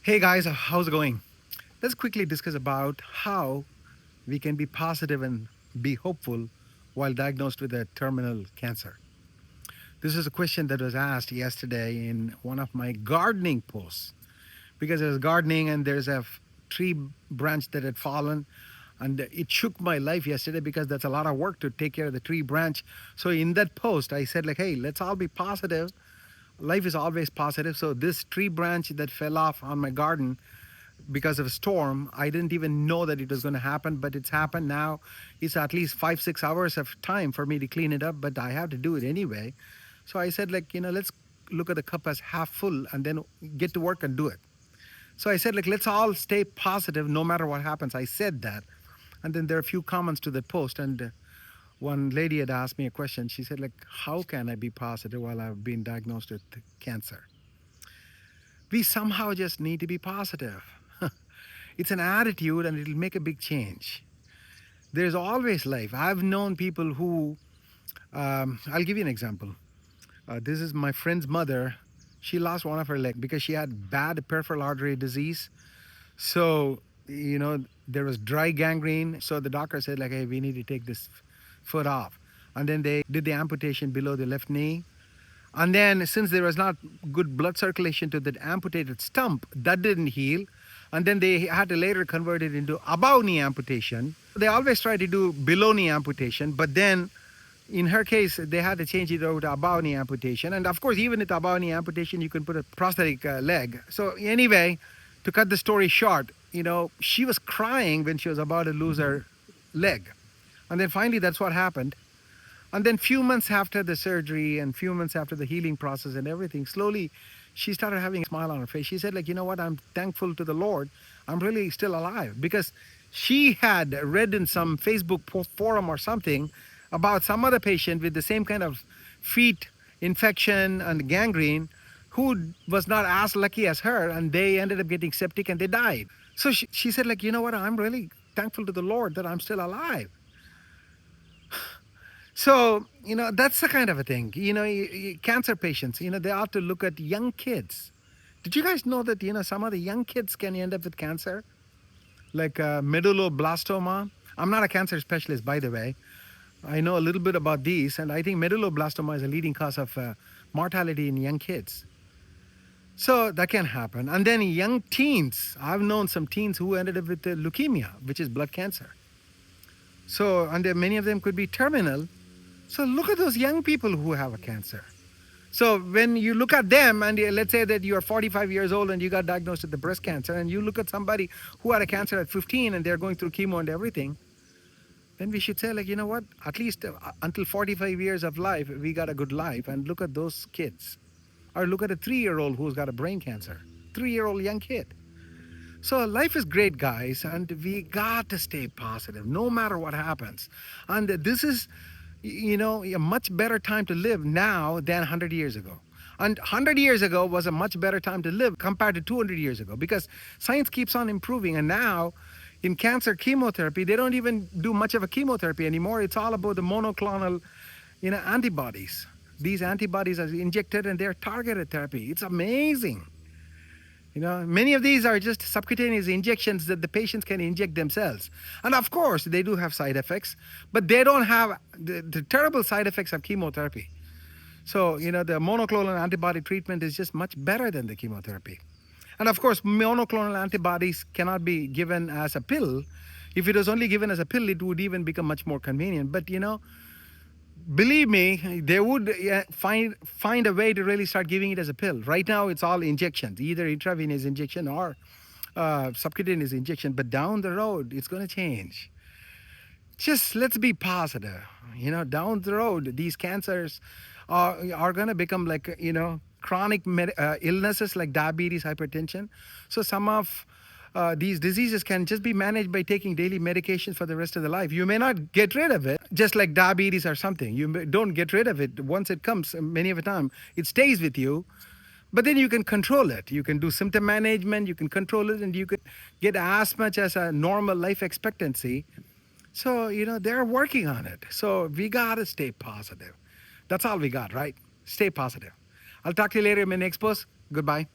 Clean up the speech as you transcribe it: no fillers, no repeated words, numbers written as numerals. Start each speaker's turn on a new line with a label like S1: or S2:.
S1: Hey guys, how's it going? Let's quickly discuss about how we can be positive and be hopeful while diagnosed with a terminal cancer. This is a question that was asked yesterday in one of my gardening posts because I was gardening and there's a tree branch that had fallen and it shook my life yesterday because that's a lot of work to take care of the tree branch. So in that post I said like, hey, let's all be positive. Life is always positive. So this tree branch that fell off on my garden because of a storm, I didn't even know that it was going to happen, but it's happened now. It's at least 5 6 hours of time for me to clean it up, but I have to do it anyway. So I said like, let's look at the cup as half full and then get to work and do it. So I said like, let's all stay positive no matter what happens. I said that. And then there are a few comments to that post, and one lady had asked me a question. She said like, how can I be positive while I've been diagnosed with cancer? We somehow just need to be positive. It's an attitude and it'll make a big change. There's always life. I've known people who, I'll give you an example. This is my friend's mother. She lost one of her legs because she had bad peripheral artery disease. So, there was dry gangrene. So the doctor said, like, hey, we need to take this foot off. And then they did the amputation below the left knee. And then, since there was not good blood circulation to that amputated stump, that didn't heal. And then they had to later convert it into above knee amputation. They always try to do below knee amputation, but then in her case, they had to change it over to above knee amputation. And of course, even with above knee amputation, you can put a prosthetic leg. So, anyway, to cut the story short, she was crying when she was about to lose her leg. And then finally, that's what happened. And then few months after the surgery and few months after the healing process and everything, slowly she started having a smile on her face. She said like, you know what, I'm thankful to the Lord. I'm really still alive, because she had read in some Facebook forum or something about some other patient with the same kind of feet infection and gangrene who was not as lucky as her, and they ended up getting septic and they died. So she said like, you know what, I'm really thankful to the Lord that I'm still alive. So, that's the kind of a thing. Cancer patients, they ought to look at young kids. Did you guys know that, some of the young kids can end up with cancer? Like medulloblastoma. I'm not a cancer specialist, by the way. I know a little bit about these, and I think medulloblastoma is a leading cause of mortality in young kids. So that can happen. And then young teens, I've known some teens who ended up with leukemia, which is blood cancer. So, and many of them could be terminal. So look at those young people who have a cancer. So when you look at them, and let's say that you're 45 years old and you got diagnosed with the breast cancer, and you look at somebody who had a cancer at 15 and they're going through chemo and everything, then we should say like, you know what, at least until 45 years of life, we got a good life. And look at those kids. Or look at a 3-year-old who's got a brain cancer, 3-year-old young kid. So life is great, guys, and we got to stay positive no matter what happens. And this is, a much better time to live now than 100 years ago. And 100 years ago was a much better time to live compared to 200 years ago, because science keeps on improving. And now in cancer chemotherapy, they don't even do much of a chemotherapy anymore. It's all about the monoclonal, antibodies. These antibodies are injected and they're targeted therapy. It's amazing. Many of these are just subcutaneous injections that the patients can inject themselves. And of course, they do have side effects, but they don't have the terrible side effects of chemotherapy. So, the monoclonal antibody treatment is just much better than the chemotherapy. And of course, monoclonal antibodies cannot be given as a pill. If it was only given as a pill, it would even become much more convenient. But, believe me, they would find a way to really start giving it as a pill. Right now, it's all injections, either intravenous injection or subcutaneous injection. But down the road, it's going to change. Just let's be positive. Down the road, these cancers are going to become like, chronic illnesses like diabetes, hypertension. So some of these diseases can just be managed by taking daily medications for the rest of the life. You may not get rid of it, just like diabetes or something. Don't get rid of it. Once it comes, many of the time, it stays with you. But then you can control it. You can do symptom management, you can control it, and you can get as much as a normal life expectancy. So, they're working on it. So we got to stay positive. That's all we got, right? Stay positive. I'll talk to you later in my next post. Goodbye.